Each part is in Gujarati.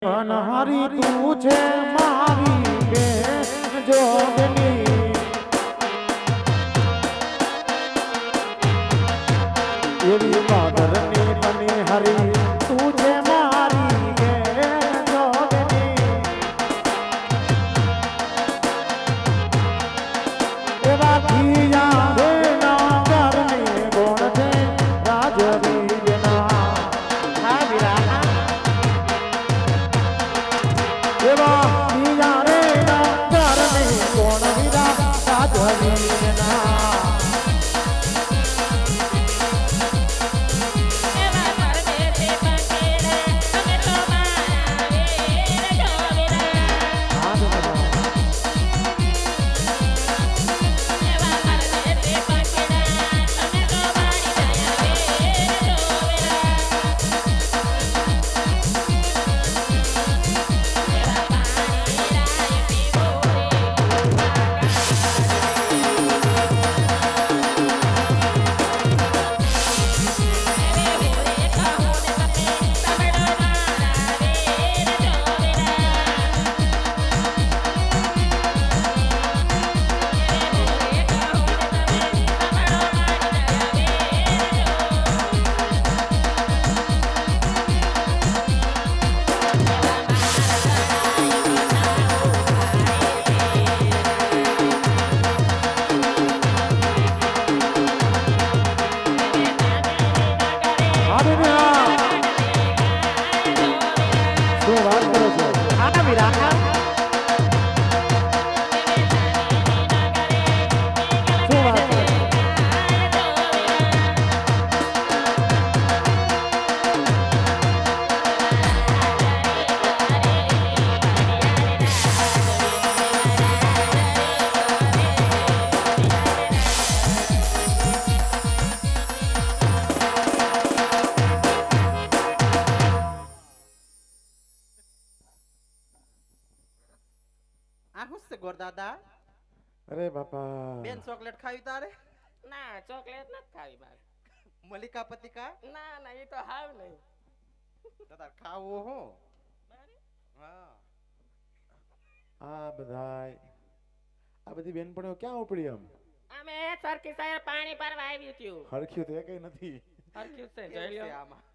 અનહારી તું છે મારી બેન જોગની એવી માધરની બની હરી તું છે મારી બેન જોગની એવા ખીયા દેના કરને ગુણ છે રાજવી જના હા વિરા એવા બીજા રે ના કરને કોણ વિરા સાધવી ના દાદા અરે બાપા બેન ચોકલેટ ખાવી તારે ના ચોકલેટ નથી ખાવી મારે મલિકા પતિકા ના ના એ તો હાવ નહીં દાદા ખાવું હું હા આ બધી બેનપણીઓ ક્યાં ઉપડી આમ અમે સરકી સાહેબ પાણી ભરવા આવ્યું થયું હરખ્યું તો કઈ નથી હરખ્યું છે જોઈ લ્યો આમાં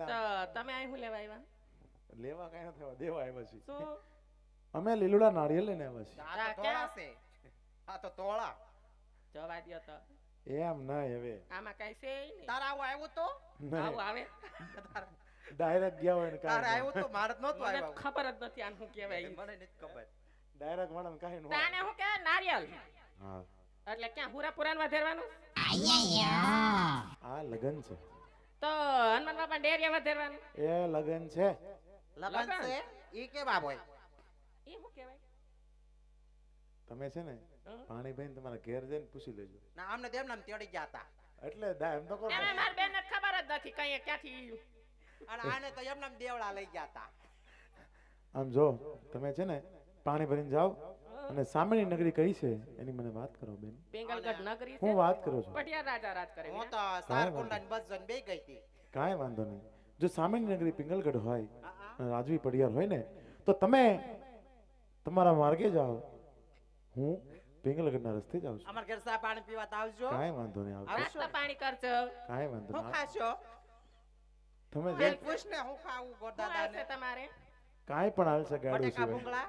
તો તમે અહીં શું લેવા આવ્યા લેવા કઈ નથી આવ્યા દેવા આવ્યા છીએ શું અમે લીલુડા નાળિયેર લઈને આવ્યા આ તો તોળા છે આ તો તોળા જવા દ્યો તો છીએ એમ નહીં હવે આમાં કઈ છે નહીં તારા આવું આવ્યું તો આવું આવે ડાયરેક્ટ ગયા હોય ને તારે કાંઈ આવ્યું તો મારે જ નહોતું મને આવ્યું ખબર જ નથી આને શું કહેવાય મને નથી ખબર ડાયરેક્ટ મળે કાંઈ ન તાને શું કહેવાય નારિયેલ હા એટલે ક્યાં પૂરા પુરાણ વધેરવાનું આ લગન છે તો હનુમાન બાપા ડેરિયા વધેરવાનું એ લગન છે લગન છે ઈ કે બાપ હોય એ શું કહેવાય તમે છે ને પાણી ભાઈને તમારા ઘેર જઈને પૂછી લેજો ના આમને તેમ નામ તેડી ગયા હતા એટલે એમ તો કહો એમે મારી બેનને ખબર જ નથી કઈ ક્યાંથી અને આને તો એમ નામ દેવડા લઈ ગયા હતા આમ જો તમે છે ને પાણી ભરીને જાઓ અને સામેની નગરી કઈ છે એની મને વાત કરો બેન બેંગલગઢ નગરી છે હું વાત કરું છું પટિયા રાજા રાજ કરે હું તો સારકુંડા ની બસ જન બે ગઈ હતી કાંઈ વાંધો નહીં જો સામેની નગરી પિંગલગઢ હોય અને રાજવી પડિયાર હોય ને તો તમે તમારા માર્ગે જાઓ હું પિંગલગઢના રસ્તે જાઉં છું અમાર ઘર સા પાણી પીવા તો આવજો કાંઈ વાંધો નહીં આવજો નાસ્તા પાણી કરજો કાંઈ વાંધો હું નહીં ખાશો તમે બેન પૂછ ને હું ખાવું ગોરદાદા શું ને આવશે તમારે કાંઈ પણ હાલશે ગાડું બટેકા સિવાય ભૂંગળા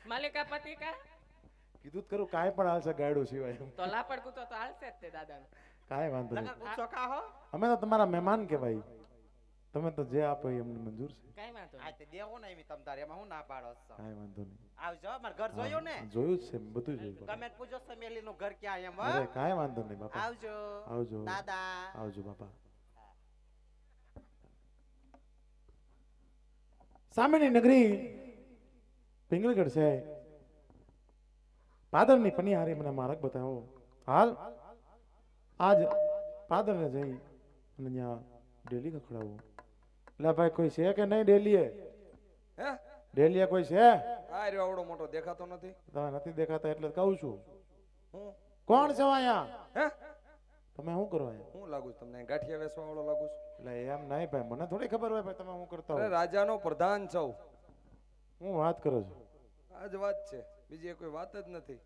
મલિકા પતિકા કીધું જ કરું કાંઈ પણ હાલશે ગાડું સિવાય તો લાપડ કૂતો તો હાલશે જ તે દાદા કાંઈ વાંધો લગન નહીં પૂછો ખાહો અમે તો તમારા મહેમાન કહેવાય તમે તો જે આપો એ અમને મંજૂર છે કઈ વાંધો આ તે દેવો ને એમ તમ તારે એમાં હું ના પાડો છો કાંઈ વાંધો નહીં આવજો માર ઘર જોયું ને જોયું જ છે બધું જોયું ગમે તે પૂછો સમેલી નું ઘર ક્યાં એમ અરે કાંઈ વાંધો નહીં બાપા આવજો આવજો દાદા આવજો બાપા સામેની નગરી પિંગલગઢ છે પાદરની પનિહારી મને માર્ગ બતાવો હાલ આજ પાદરને જઈ અને ત્યાં ડેલી ખખડાવું એટલે ભાઈ કોઈ છે કે નહીં ડેલીએ હે ડેલીએ કોઈ છે આ રહ્યો આવડો મોટો દેખાતો નથી તમે નથી દેખાતા એટલે કહું છું હું કોણ છે અહીંયા હે તમે શું કરો અહીંયા? હું લાગુ છું તમને ગાંઠિયા વેચવા વાળો લાગુ છું? એટલે એમ નહીં ભાઈ, મને થોડી ખબર હોય ભાઈ તમે શું કરતા અરે હો. રાજાનો પ્રધાન છો. હું વાત કરો છો? આ જ વાત છે, બીજી કોઈ વાત જ નથી.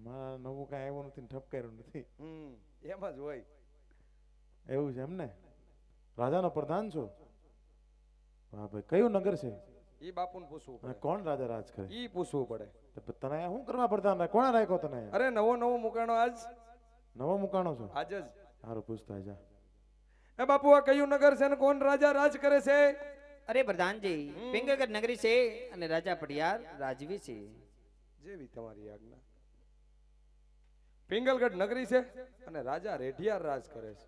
મારા નવું કાંઈ આવ્યું નથી ને ઠપકાર્યું નથી. એમ જ હોય. એવું છે એમ ને? રાજાનો પ્રધાન છો? વાહ ભાઈ, કયું નગર છે ઈ બાપુને પૂછવું અને પડે. કોણ રાજા રાજ કરે? ઈ પૂછવું પડે. તો તને અહીંયા શું કરવા પ્રધાન રાખ્યો? કોણે રાખ્યો તને અહીંયા? અરે નવો નવો મુકાણો આજ નવો મુકાણો છો? આજ જ. સારું પૂછતા જા. એ બાપુ આ કયું નગર છે ને કોણ રાજા રાજ કરે છે? અરે પ્રધાનજી, પિંગલગઢ નગરી છે અને રાજા પડિયાર રાજવી છે. જેવી તમારી આજ્ઞા. પિંગલગઢ નગરી છે અને રાજા રેઢિયાર રાજ કરે છે.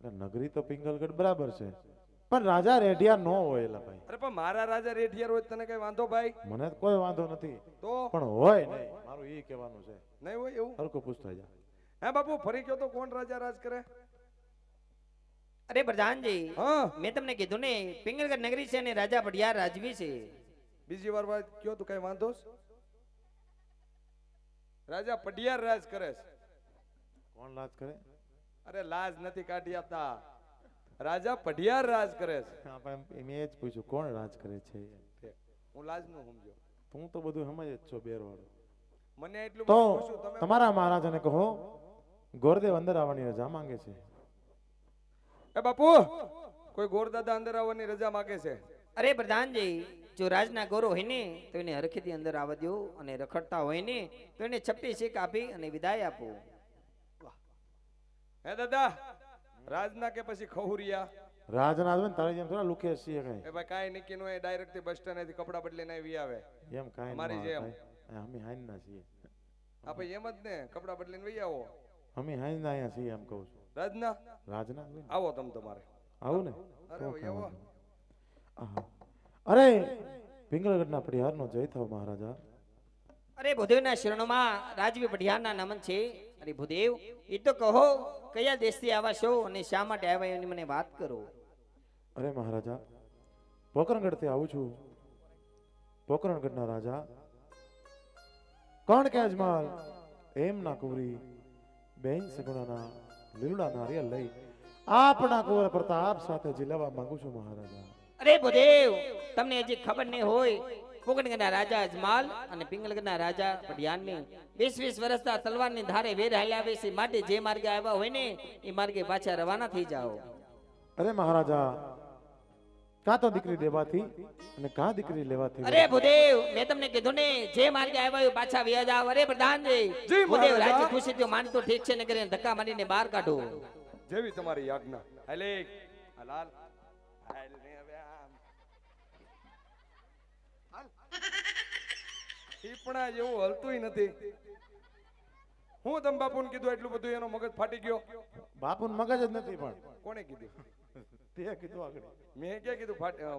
એટલે નગરી તો પિંગલગઢ બરાબર છે, પણ રાજા રેઢિયા ન હોય એલા ભાઈ. અરે પણ મારા રાજા રેઢિયાર હોય તને કઈ વાંધો ભાઈ? મને તો કોઈ વાંધો નથી, તો પણ હોય નહીં, મારું એ કહેવાનું છે. નહીં હોય એવું? હરકો પૂછતા જા. હે બાપુ ફરી કયો તો કોણ રાજા રાજ કરે? અરે પ્રધાનજી, હા મેં તમને કીધું ને પિંગલગઢ નગરી છે અને રાજા પડિયાર રાજવી છે. બીજી વાર વાત કયો તું કઈ વાંધો છે? રાજા પડિયાર રાજ કરે છે. કોણ રાજ કરે? અરે લાજ નથી કાઢી આપતા, રાજા પડિયાર રાજ કરે છે. હા, પણ મેં એ જ પૂછ્યું કોણ રાજ કરે છે. હું લાજ નું સમજો. તું તો બધું સમજ જ છો બેરવાળો. મને એટલું તો બધું પૂછું તમે. તમારા મહારાજાને કહો ગોરદેવ અંદર આવવાની રજા માંગે છે. એ બાપુ કોઈ ગોરદાદા અંદર આવવાની રજા માંગે છે. અરે પ્રધાનજી, જો રાજના ગોરો હોય ને તો એને હરખેથી અંદર આવવા દો અને રખડતા હોય ને તો એને છપ્પી શીખ આપી અને વિદાય આપો. હે દાદા, રાજના કે પછી ખહુરિયા? રાજના આવે ને તારી જેમ થોડા લુકે છીએ કઈ. એ ભાઈ કાંઈ નીકી નો ડાયરેક્ટ થી બસ સ્ટેન્ડ થી કપડા બદલીને આવી આવે. એમ કાંઈ અમારી ન જેમ. આવે ભાઈ. અમે હાઈન ના છીએ. આ ભાઈ એમ જ ને, કપડા બદલીને વહી આવો. અમે હાઈન ના અહીંયા છીએ એમ કહું છું. રાજના રાજના આવે ને. આવો તમ તમારે. આવું ને અરે તો ભાઈ કાંઈ આવો. વાંધો નહીં. આહા. અરે પિંગળગઢના પડિયારનો જય થાવ મહારાજા. અરે ભૂદેવના શરણોમાં રાજવી પઢિયારના નમન છે. અરે ભૂદેવ, એ તો કહો કયા દેશથી આવ્યા છો અને શા માટે આવ્યા એની મને વાત કરો. અરે મહારાજા, પોકરણગઢથી આવું છું. પોકરણગઢના રાજા કોણ કે અજમાલ એમ ના કુવરી બેન સગુણાના લીલુડા નારિયેળ લઈ આપના કુંવર પ્રતાપ સાથે જીલાવા માંગુ છું મહારાજા. અરે ભૂદેવ, તમને હજી ખબર નહીં હોય, પોકરણગઢના રાજા અજમાલ અને પિંગલગઢના રાજા પઢિયારને 20 વર્ષના તલવારની ધારે વેર હાલ્યા આવે છે. માટે જે માર્ગે આવ્યા હોય ને એ માર્ગે પાછા રવાના થઈ જાઓ. અરે મહારાજા, કાં તો દીકરી દેવાથી અને કાં દીકરી લેવાથી. અરે ભૂદેવ, મેં તમને કીધું ને જે માર્ગે આવ્યા હોય પાછા વ્યા જાઓ. અરે પ્રધાનજી, જી ભૂદેવ મહારાજા. રાજી ખુશી તો માનતો ઠીક છે ને કરીને ધક્કા મારીને બહાર કાઢો. જેવી તમારી આજ્ઞા. હાલે હલાલ હાલ ને હવે આમ હાલ. ટીપણા જેવું હલતુંય નથી. હું તમ બાપુને કીધું એટલું બધું એનો મગજ ફાટી ગયો? બાપુ મગજ જ નથી, પણ કોણે કીધું? તે કીધું આગળ મેં ક્યાં કીધું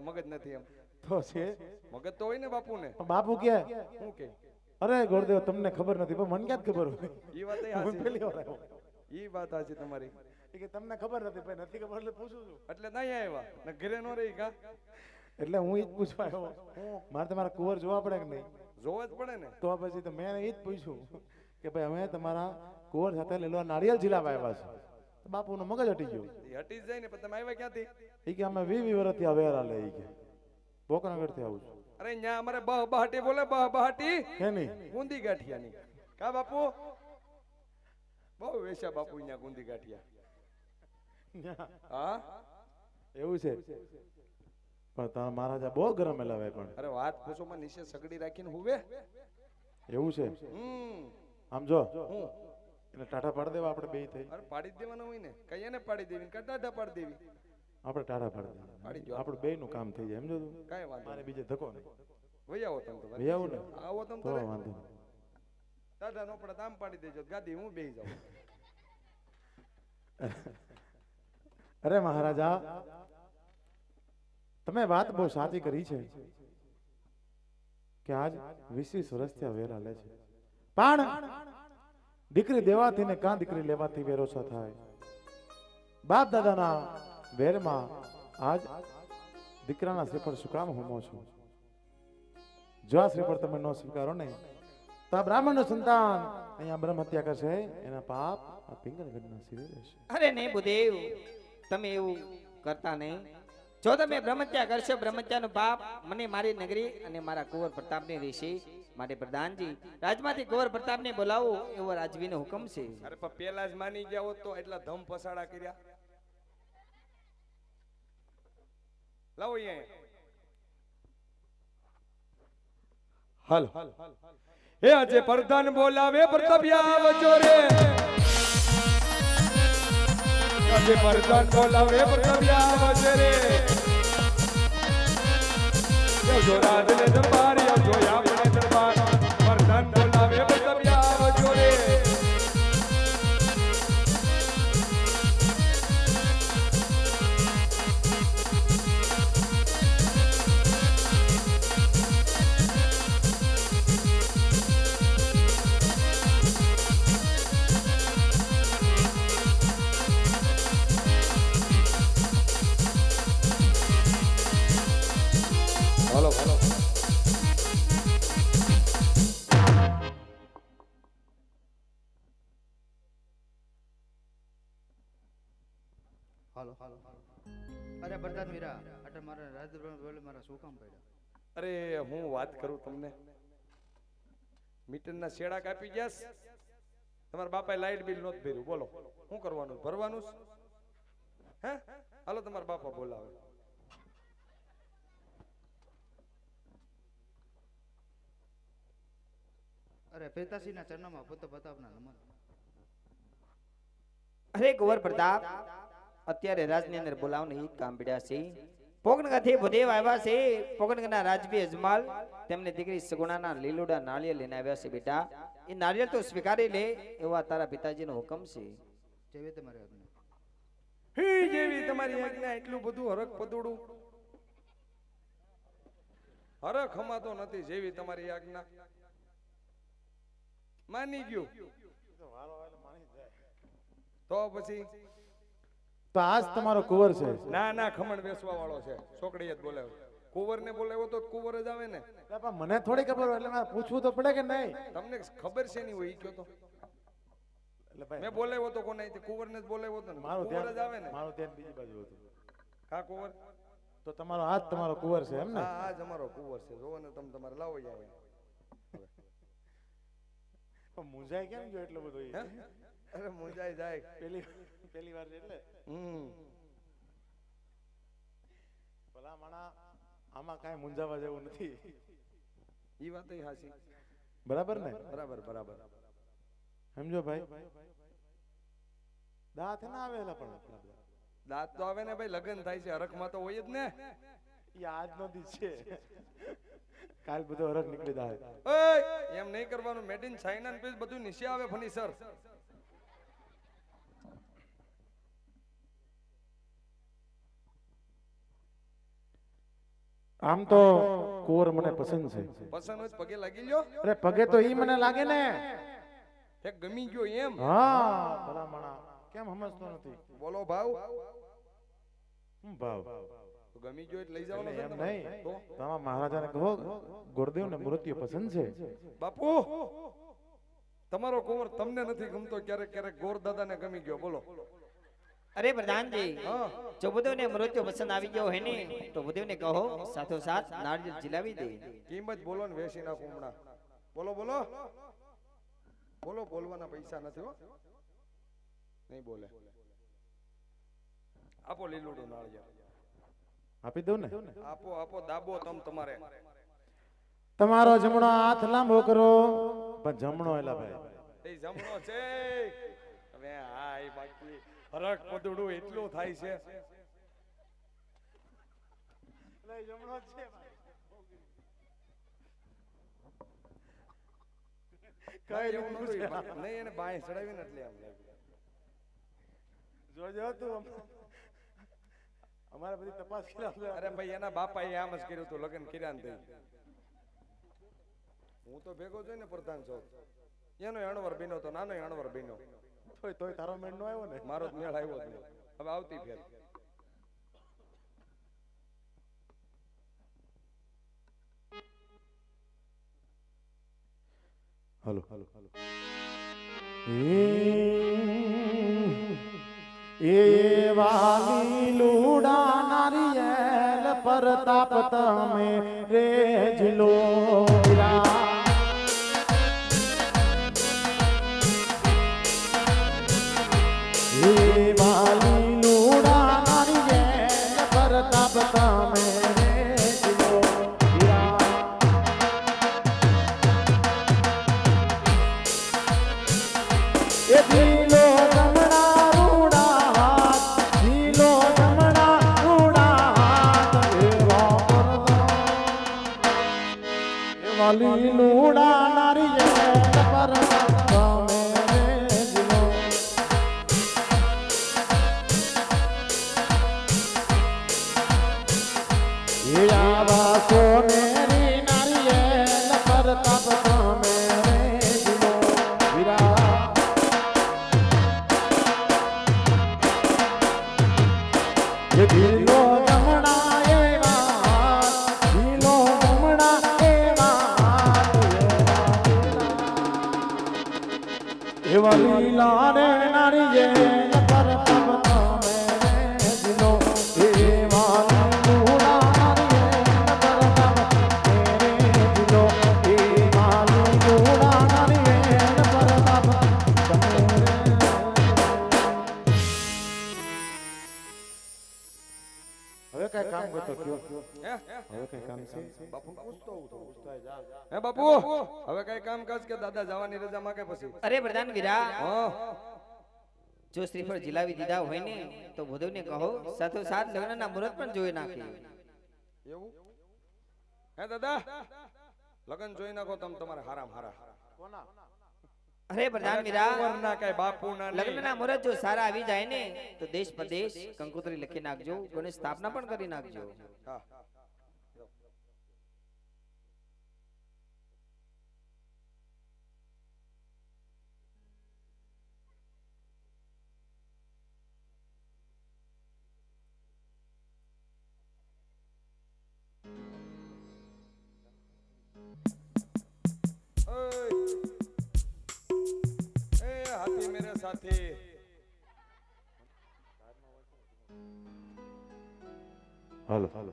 મગજ નથી એમ? તો છે. મગજ તો હોય ને બાપુને. પણ બાપુ કે હું કે અરે ગોરદેવ તમને ખબર નથી, પણ મને ક્યાં ખબર હોય. ઈ વાત હું હાચી. પહેલી વાર આવ્યો. ઈ વાત હાચી તમારી. એ કે તમને ખબર નથી, ભાઈ નથી ખબર એટલે પૂછું છું. એટલે નહીં આવ્યા ને ઘરે નો રહી કા? એટલે હું ઈ જ પૂછવા આવ્યો. મારે તમારા કુંવર જોવા પડે કે નહીં? જોવા જ પડે ને. તો પછી તો મેં ઈ જ પૂછ્યું કે ભાઈ અમે તમારા કુંવર સાથે લીલો નારિયેળ જીલાવા આવ્યા છે. તો બાપુનું મગજ હટી ગયું. ઈ હટી જ જાય ને. પણ તમે આવ્યા ક્યાંથી? એ કે અમે 20 વર્ષથી આ વેરા લે. ઈ કે પોકરણગઢથી આવું છું. અરે ન્યા અમારે બહાટી બોલે બહાટી હે નહીં? ગુંદી ગાંઠિયાની. કા બાપુ? બહુ વેશા બાપુ અહીંયા ગુંદી ગાંઠિયા. હા એવું છે. પણ તારા મહારાજા બહુ ગરમ એલાવે. પણ અરે વાત પૂછો માં નીચે સગડી રાખીને હુવે. એવું છે. આમ જો હું એટલે ટાટા પાડી દેવા આપણે બે થઈ. અરે પાડી જ દેવાનો હોય ને. કઈ ને પાડી દેવી ને ટાટા પાડી દેવી. આપણે ટાટા પાડી પાડી દેવા. દ્યો. આપણે બે નું કામ થઈ જાય. સમજો તું? કાંઈ વાંધો મારે બીજે ધક્કો નહીં. વહી આવો તમે તો. વહી આવું ને? આવો તમે તો તો વાંધો નહીં. ટાટા નો પડે તો આમ પાડી દેજો. ગાદી હું બેહી જાઉં. અરે મહારાજા, તમે વાત બહુ સાચી કરી છે કે આજ 20 વર્ષથી આ વેરા લે છે. પણ દીકરી દેવાથી ને કાં દીકરી લેવાથી વેરો છો થાય. બાપ દાદાના વેરમાં આજ દીકરાના શ્રીફળ શું કામ હોમો છો? જો આ શ્રીફળ તમે ન સ્વીકારો ને તો આ બ્રાહ્મણનું સંતાન અહીંયા બ્રહ્મ હત્યા કરશે એના પાપ આ પિંગલગઢના શિરે રહેશે. અરે નહીં ભૂદેવ, તમે એવું કરતા નહીં. જો તમે બ્રહ્મત્યા કરશો, બ્રહ્મત્યાનું પાપ મને મારી નગરી અને મારા કુંવર પ્રતાપને રહેશે. માટે પ્રધાનજી, રાજમાંથી કુંવર પ્રતાપને બોલાવો એવો રાજવીનો હુકમ છે. અરે પણ પેલા જ માની ગયા હોત તો એટલા ધમ પસાડા કર્યા. લાવો અહીંયા. હાલ એ આજે પ્રધાન બોલાવે પ્રતાપિયા આવજો રે. આજે પ્રધાન બોલાવે પ્રતાપિયા આવજો રે. આવજો રાજને દરબાર, આવજો આપણે દરબાર. પ્રધાન બોલાવે પ્રતાપિયા આવજો રે. હાલો હાલો. હાલો અરે પ્રધાન વીરા, અટે મારા રાજદ્રોહ બોલે મારા શું કામ પડ્યા? અરે હું વાત કરું તમને. મીટરના શેડા કાપી ગયા. તમારા બાપાએ લાઈટ બિલ નહોતું ભર્યું. બોલો શું કરવાનું? ભરવાનું જ? હે હાલો તમારા બાપા બોલાવે. અરે પિતાશ્રીના ચરણોમાં પુત્ર પ્રતાપના નમન. અરે કુંવર પ્રતાપ, અત્યારે રાજની અંદર બોલાવને ઈ કામ પડ્યા છે. પોગણગાથી ભૂદેવ આવ્યા છે. પોગણગના રાજવી અજમાલ તેમને દીકરી સગુણાના લીલુડા નાળિયેર લઈને આવ્યા છે. બેટા, એ નાળિયેર તો સ્વીકારી લે એવા તારા પિતાજીનો હુકમ છે. જેવી તમારી આજ્ઞા. હી જેવી તમારી આજ્ઞા. એટલું બધું હરખ પદુડું હરખ હમાતો નથી. જેવી તમારી આજ્ઞા. માની ગયું તો પછી તો આજ તમારો કુંવર છે. ના ના, ખમણ વેસવા વાળો છે. છોકરીએ જ બોલાવ્યો. કુંવર ને બોલાવ્યો તો કુંવર જ આવે ને. એટલે પણ મને થોડી ખબર હોય એટલે મારે પૂછવું તો પડે કે નહીં? તમને ખબર છે નહીં હોય ઈ કયો તો. એટલે ભાઈ મેં બોલાવ્યો તો કોને? કુંવર ને જ બોલાવ્યો તો ને. મારું કુંવર જ આવે ધ્યાન ને. મારું ધ્યાન બીજી બાજુ હતું. હા કુંવર. તો તમારો આજ તમારો કુંવર છે એમ ને? હા આજ અમારો કુંવર છે. જોવો ને તમે તમારે લાવો આવે. પણ મુંજાય કેમ જો એટલો બધો ઈ? અરે મુંજાઈ જાય. પેલી વાર છે એટલે ભલા માણા આમાં કાંઈ મુંજાવા જેવું નથી. ઈ વાત હાસી. બરાબર ને? બરાબર બરાબર. સમજો ભાઈ. દાંત ના આવેલા પણ દાંત તો આવે ને ભાઈ. લગ્ન થાય છે હરખમાં તો હોય જ ને. ઈ આજનો દી છે. કાલ બધો હરખ નીકળી જાય. ઓય એમ નહીં કરવાનું. મેડ ઇન ચાઇના ને પીસ બધું નીચે આવે ફર્નિચર. આમ તો કુંવર મને પસંદ છે. પસંદ હોય તો પગે લાગી લ્યો. અરે પગે તો ઈ મને લાગે ને. એક ગમી ગયો એમ. હા ભલા માણા કેમ સમજતો નથી? બોલો ભાવ. શું ભાવ? તો ગમી ગયો એટલે લઈ જવાનો છે એમ ને તમારે. નહીં. તો તમારા મહારાજાને કહો ગુરુદેવ ને મૂર્તિઓ પસંદ છે. બાપુ તમારો કુંવર તમને નથી ગમતો. ક્યારેક ક્યારેક ગોર દાદાને ગમી ગયો. બોલો. અરે પ્રધાનજી, હા જો બુદેવને મૃત્યુ પસંદ આવી ગયો હોય ને તો બુદેવને કહો સાથોસાથ નાળિયેર જીલાવી દે. કિંમત બોલો ને વેચી નાખું હમણાં. બોલો બોલો બોલો. બોલવાના પૈસા નથી હો. નહીં બોલે. આપો લીલુડું નાળિયેર. આપી દઉં ને? આપો આપો. દાબો તમ તમારે. તમારો જમણો હાથ લાંબો કરો. પણ જમણો એલા ભાઈ. એ જમણો છે. હવે હા એ બાકી હરખ પદુડું એટલું થાય છે. જમણો છે કઈ એવું નતું. નહીં એને બાય ચડાવીને એટલે આમ લાગ્યું. જોજો તું અમારે બધી તપાસ કર્યા. અરે ભાઈ એના બાપાએ આમ જ કર્યું હતું. લગ્ન કર્યા ને તઈ. હું તો ભેગો છું ને પ્રધાન છો. એનો અણવર બન્યો તો નાનો અણવર બન્યો. તોય તારો મેળ નો આવ્યો ને. મારો જ મેળ આવ્યો જ નહીં. હવે આવતી ફેર. હાલો એ વાલી લુડા નારિયેલ પરતાપ તમે રે જિલો એ વાલી લુડા નારિયેલ પરતાપ તમે રે જિલો એ દિલો જમણા રૂડા હાથ દિલો જમણા રૂડા હાથ એવા પરદા એ વાલી લુડા નારિયેલ પરતાપ તમે રે જિલો એ આવા સોનેરી નારિયેલ પરતાપ તમે રે જિલો વીરા એ દિલો જમણા એવા દિલો જમણા એવા એવા લીલા રે નારિયેલ પરતાપ તમે રે દિલો એવા લીલા નારિયેલ પરતાપ રે દિલો એવા લીલા નારિયેલ પરતાપ તમે રે હવે કઈ કામ કરતો કયો હવે કઈ કામ છે બાપુ પૂછતો હું થોડું. હે બાપુ હવે કઈ કામ કાજ કે દાદા જવાની રજા માંગે પછી અરે પ્રધાન વીરા હા જો શ્રીફળ જીલાવી દીધા હોય ને તો વધુને કહો સાથો સાથ લગ્નના મુહૂર્ત પણ જોઈ નાખી. એવું હે દાદા લગન જોઈ નાખો તમે તમારે હારામ હારા અરે પ્રધાન વીરા કુંવરના કઈ બાપુ ના લગ્નના મુહૂર્ત જો સારા આવી જાય ને તો દેશ પ્રદેશ કંકોત્રી લખી નાખજો, ગણેશ સ્થાપના પણ કરી નાખજો. હા ए हाथी मेरे साथी હાલો હાલો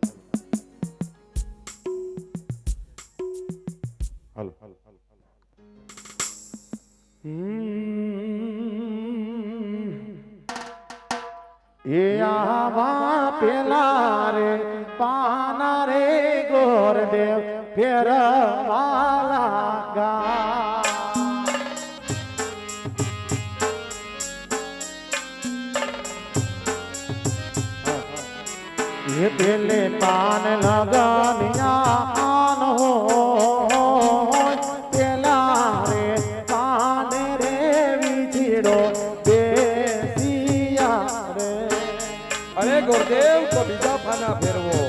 હાલો હાલો એ આવા પેલા રે પાના રે ગોરદેવ ફેરવાલા ગા ये पेले पान लगानिया आन हो पेला रे पान रे विछड़ो बेसिया रे अरे गुरुदेव तो बीजा फाना फेरवो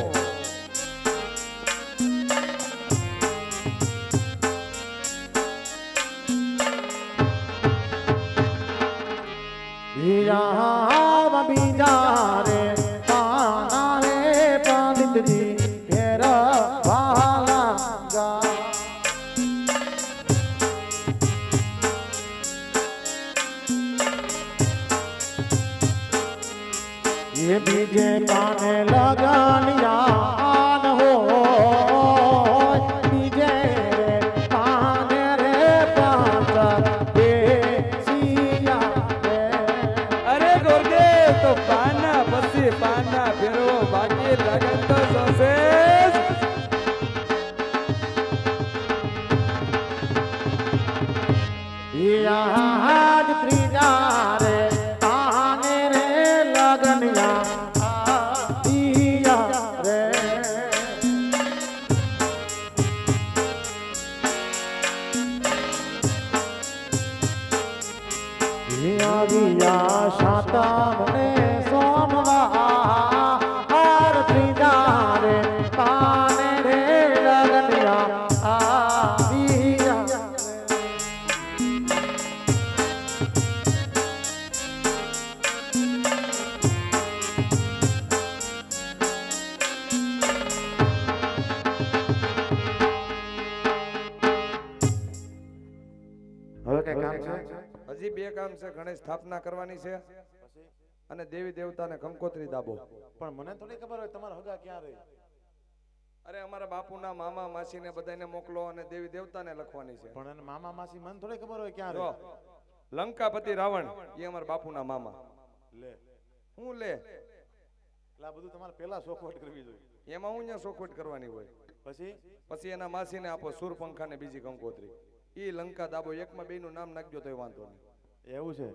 बीजा रे पाना रे पंडित जी फेरवाला गा ये बीजे पाने लगानिया आन हो बीजे रे पाने रे पांच बेसिया रे अरे गुरुदेव तो पाना पसी पाना फेरवो बाकी लगन तो जोसे आज त्रीजा रे आने रे लगनिया दिया रे दिया शाता मने सोमवार त्रीजा रे आने रे लगनिया दिया કામ છે ગણેશ સ્થાપના કરવાની છે અને દેવી દેવતાને કંકોત્રી દાબો. પણ મને થોડી ખબર હોય તમારા હગા ક્યાં રહે. અરે અમારા બાપુના મામા માસીને બધાને મોકલો અને દેવી દેવતાને લખવાની છે. પણ એને મામા માસી મને થોડી ખબર હોય ક્યાં જો રહે. લંકાપતિ રાવણ એ અમારા બાપુના મામા. લે હું લે એટલે આ બધું તમારે પહેલા સોખવટ કરવી જોઈએ. એમાં હું અહીંયા સોખવટ કરવાની હોય. પછી પછી એના માસીને આપો સુરપંખા ને બીજી કંકોત્રી. ઈ લંકા દાબો. એકમાં બેયનું નામ નાખજો તોય વાંધો નહીં. એવું છે.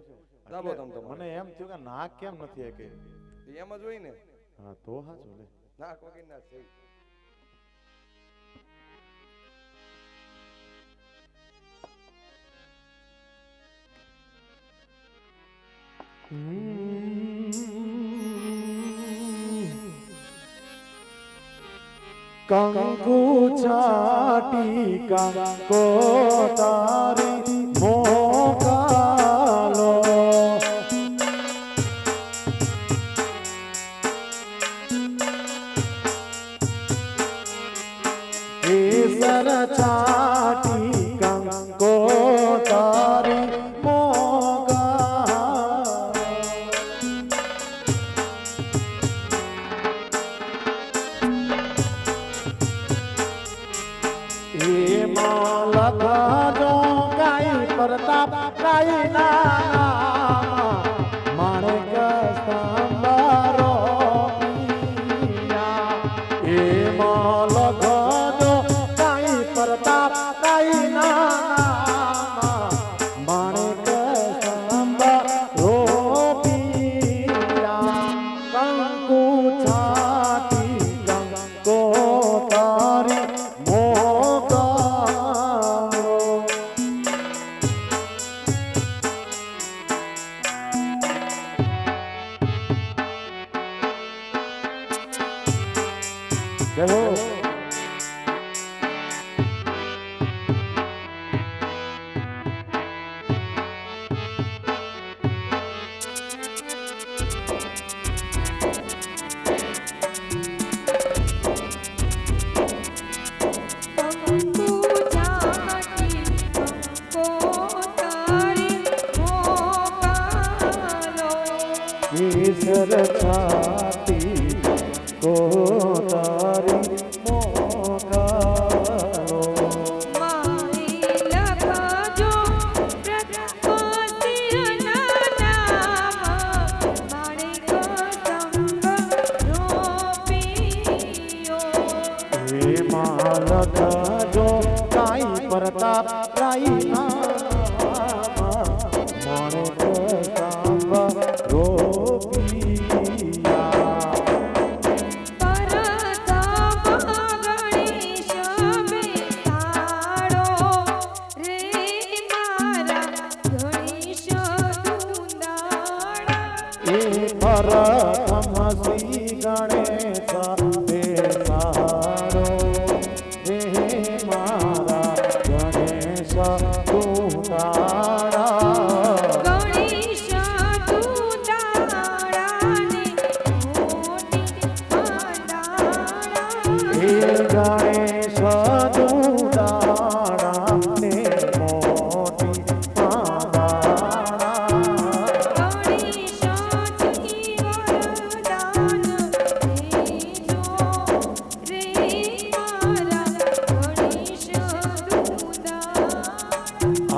દાબો એટલે તમ તમારે. મને એમ થયું કે નાક કેમ નથી કે. એમ જ હોય ને. હા તો હાચું લે. નાક વગરના છે. કંકુ છાટી કંકો તારી મોકાલો કેસર છાટી કંકો તારી મોકાલો એમાં લખજો કાઈ પ્રતાપ કાઈ નામ માણેક સ્તંભરો પિયા. એમાં લખજો કાઈ પ્રતાપ કાઈ નામ માણેક સ્તંભરો પિયા. કંકુ છાટી કંકો તારી કેસર છાતી કો તારી મોકાલો એમાં લખજો કાઈ પ્રતાપ કાઈ નામ માણેક સ્તંભરો પ્રથમ શ્રી ગણેશ બેસાડો રે મારા ગણેશ તુંડાળા. હે ગણેશ તુંડાળા ને મોટી પાંદાળા.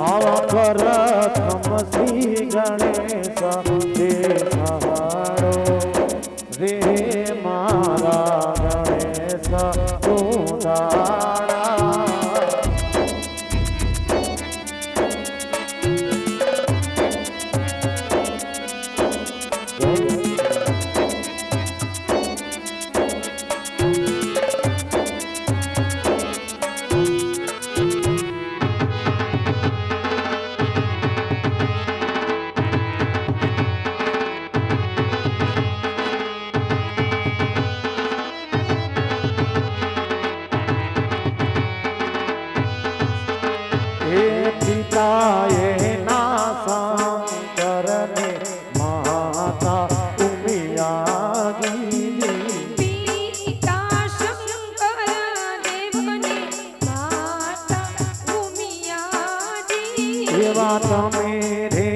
આવા પ્રથમ શ્રી ગણેશ બેસાડો રે મારા ગણેશ તુંડાળા. હે પિતાએ ના શંકરને માતા ઉમિયાગી. એવા તમે રે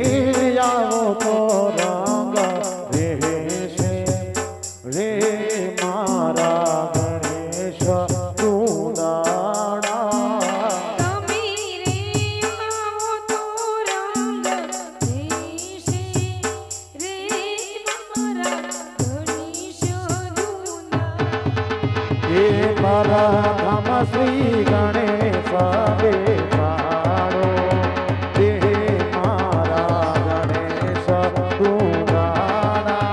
મારા ગણેશ તું દાડા તમે રે આવો તો રંગ દેશે રે મારા ગણેશ જૂના એ મારા ધામ શ્રી ગણેશ બેસાડો તે મારા ગણેશ તું દાડા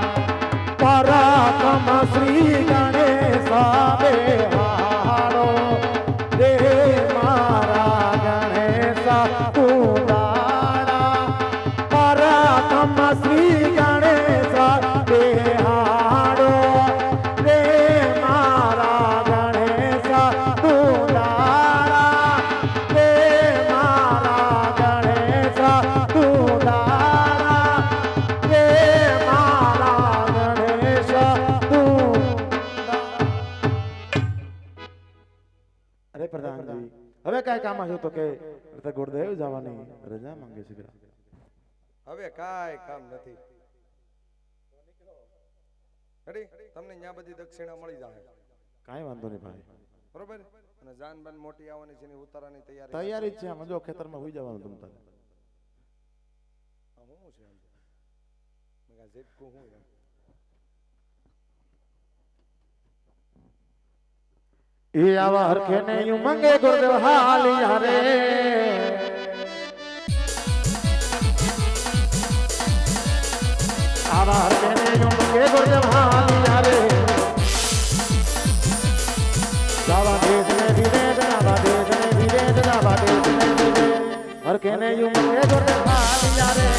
પરાક્રમ શ્રી ગણેશ બેહાડો રે મારા ગણેશ તું દાડા પરાક્રમ શ્રી ગણેશ બેહાડો રે મારા ગણેશ તું દાડા રે મારા ગણેશ તું દાડા રે મારા ગણેશ તું અરે પ્રધાનજી હવે કઈ કામ આવ્યું તો કે ગુરુદેવ જવાની રજા માંગે છે હવે કાંઈ કામ નથી રેડી તમને ન્યા બધી દક્ષિણા મળી જાય કાંઈ વાંધો નહીં ભાઈ બરોબર અને જાન બાન મોટી આવવાની છે એની ઉતારાની તૈયારી તૈયારી જ છે આમ જો ખેતરમાં હોઈ જવાનું તમ તારે આ હું છે આમ? મેં કહ્યું, ઝીપકું હું એમ? એ આવા હરખે ને યુ મંગે ગુરુદેવ હાલિયા રે આવા હરખે ને યુ મંગે ગુરુદેવ હાલિયા રે જાવા દેશ ને વિદેશ જાવા દેશ ને વિદેશ જાવા દેશ ને વિદેશ હરખે ને યુ મંગે ગુરુદેવ હાલિયા રે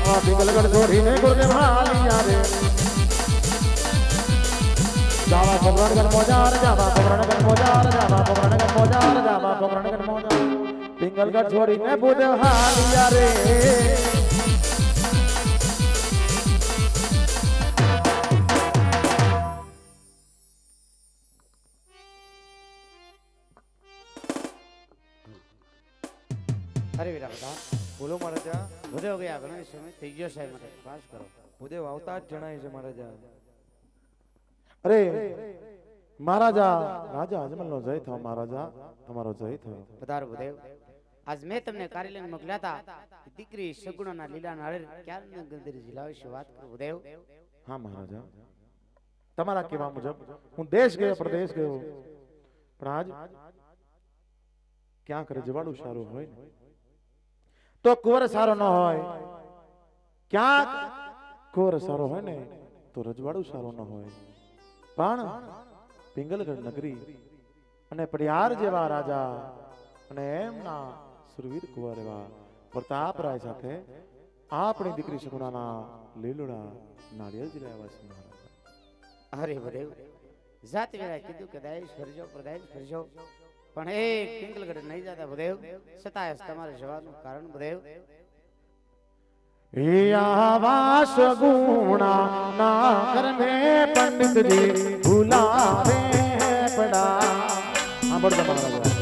આ બિગલગઢ જોડીને ગુરુદેવ હાલિયા રે જાવા પોકરણગઢ મોજાર જાવા પોકરણગઢ મોજાર જાવા પોકરણગઢ મોજાર જાવા પોકરણગઢ મોજાર પિંગલગઢ છોડીને ભૂદેવ હાલિયા રે અરે વીરા બધા બોલો મહારાજા ભૂદેવ ગયા ઘણા સમય થઈ ગયો સાહેબ માટે પાસ કરો ભૂદેવ આવતા જ જણાય છે મહારાજા. અરે મહારાજા રાજા અજમલનો જય થયો મહારાજા તમારો જય થયો પધારો ભૂદેવ આજ મેં તમને કાર્યાલય મોકલ્યા હતા દીકરી સગુણાના લીલા નાળેર ક્યારે ગંદરી જિલ્લા વિશે વાત કરું ભૂદેવ હા મહારાજા તમારા કહેવા મુજબ હું દેશ ગયો પ્રદેશ ગયો પણ આજ ક્યાંક રજવાડું સારું હોય ને તો કુંવર સારો ન હોય ક્યાંક કુંવર સારો હોય ને તો રજવાડું સારું ન હોય પણ પિંગલગઢ નગરી અને પડિયાર જેવા રાજા અને એમના સુરવીર કુંવર એવા પ્રતાપરાય સાથે આપણી દીકરી સગુણાના લીલુડા નાળિયેર જ લાવ્યા છે મહારાજા અરે ભૂદેવ જાતિ વેળા કીધું કે દાયેશ ફરજો પ્રદાયેશ ફરજો પણ એ પિંગલગઢ નહીં જતા ભૂદેવ છતાંય તમારે જવાનું કારણ ભૂદેવ આવાસ ગુણા ના કરને પંડિતજી ભૂલાવે પડા સાંભળજો મહારાજા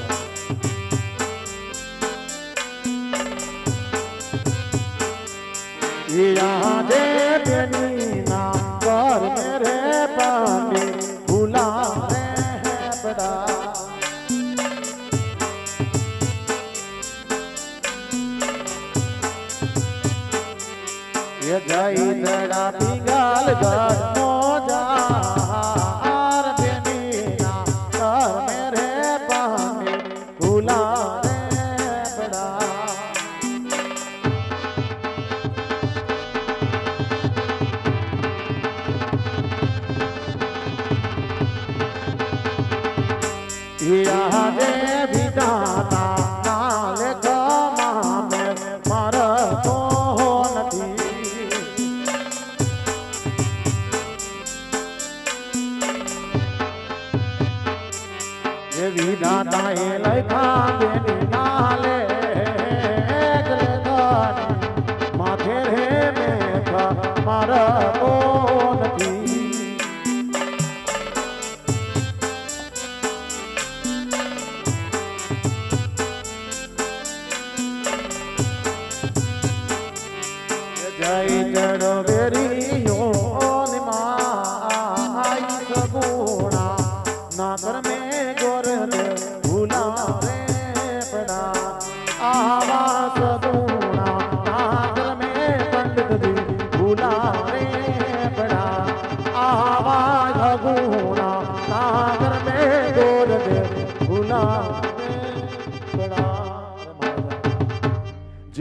દેવની ના કર મેરે પાણી ભૂલાવે પડા ये जय दड़ा पिंगाल गढ़ मोजार बेनीना कर मेरे पानी भूला रे बड़ा या दे विदाता नाल गमा में मर तो વિધાતા એ લખા બેની નાલે માથે રે મેઘા મારા ઓ નથી જય જડો વેરીયો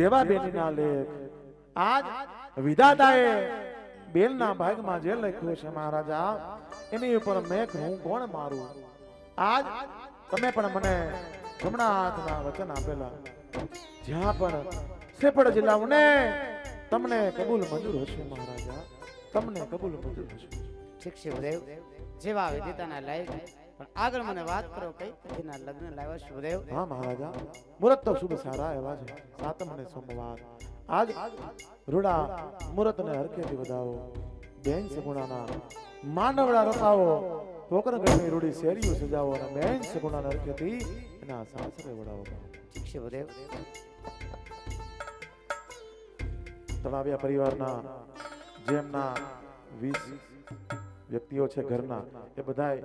જેવા બેનના લેખ આજ વિધાતાએ બેનના ભાગમાં જે લખ્યું છે મહારાજા એની ઉપર મેઘ હું કોણ મારું. આજ તમે પણ મને જમણા હાથના વચન આપેલા જ્યાં પણ સેપડ જિલ્લાઓને તમને કબૂલ મંજૂર હશે મહારાજા, તમને કબૂલ મંજૂર હશે. ઠીક છે ભદેવ, જેવા વિદિતાના લાયક. પણ આગળ મને વાત કરો, કઈ તિથિના લગ્ન લાવ્યા છો ભદેવ? હા મહારાજા, મુહૂર્ત તો શુભ સારા એવા છે. સાતમ અને સોમવાર આજ રૂડા મુહૂર્તને હરખેથી વધાવો. બેન સગુણાના માનવડા રખાવો. પોકરગઢની રૂડી શેરીઓ સજાવો અને બેન સગુણાના હરખેથી એના સાસરે વડાવો. ઠીક છે ભદેવ. તળાવિયા પરિવારના જેમના 20 વ્યક્તિઓ છે ઘરના, એ બધાય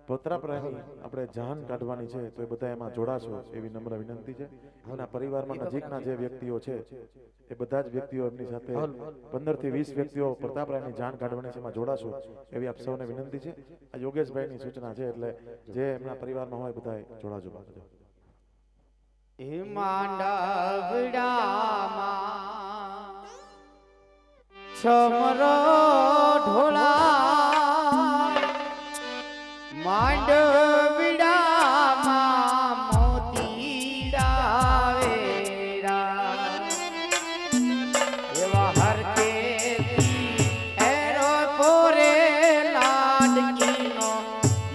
પોતરા પ્રેમી આપણે જાન કાઢવાની છે, તો એ બધા એમાં જોડાશો એવી નમ્ર વિનંતી છે. એના પરિવારમાં નજીકના જે વ્યક્તિઓ છે એ બધા જ વ્યક્તિઓ એમની સાથે 15 થી 20 વ્યક્તિઓ પ્રતાપરાયની જાન કાઢવાની છે, એમાં જોડાશો એવી આપ સૌને વિનંતી છે. આ યોગેશભાઈની સૂચના છે, એટલે જે એમના પરિવારમાં હોય બધા જોડાજો. એ માંડવડામાં છમરો ઢોળા, માંડવડામાં મોતીડા વેરા, એવા હરખેથી એરો પોરે લાડકીનો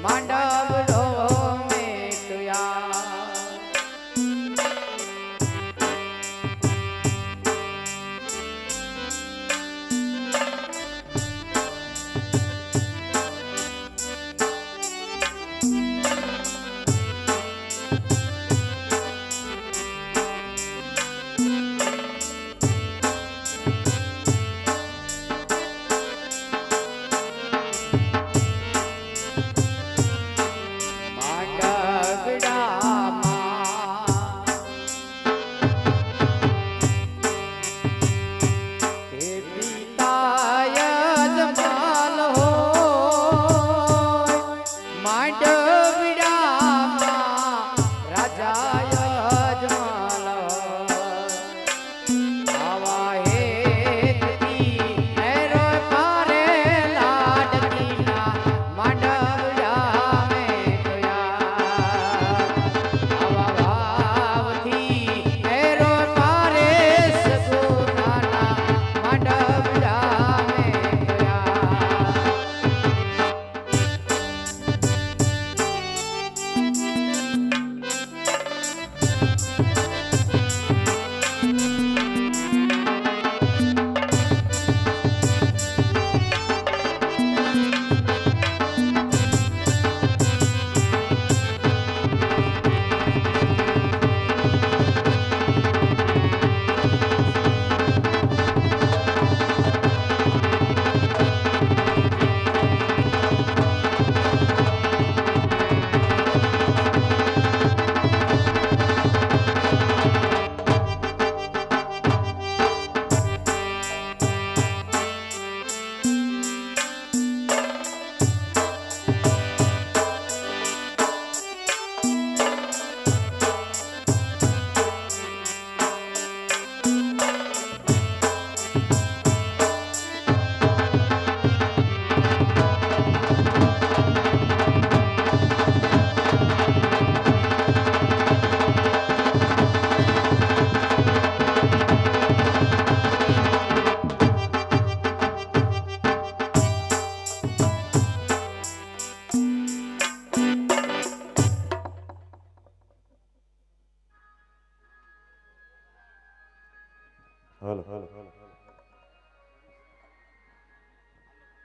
માંડવડો મેકયા.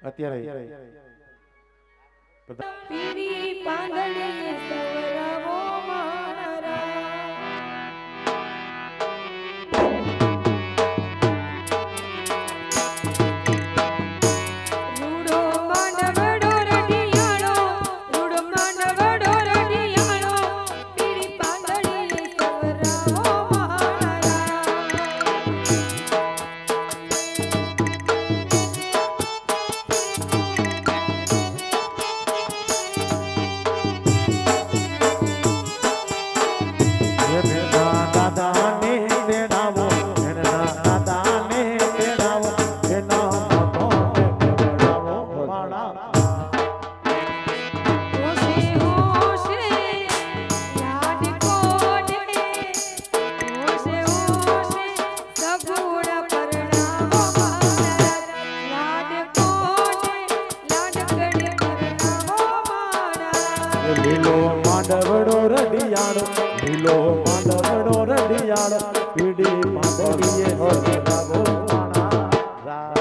અત્યારે પીળી પાંદડીએ સવરાવો મારા, રૂડો માંડવડો રઢિયાળો, રૂડો માંડવડો રઢિયાળો, પીળી પાંદડીએ સવરાવો મારા. લીલો માંડવડો રડિયાળો લીલો માંડવડો રડિયાળો પીડી માંડવીએ હરગાવો માણા રા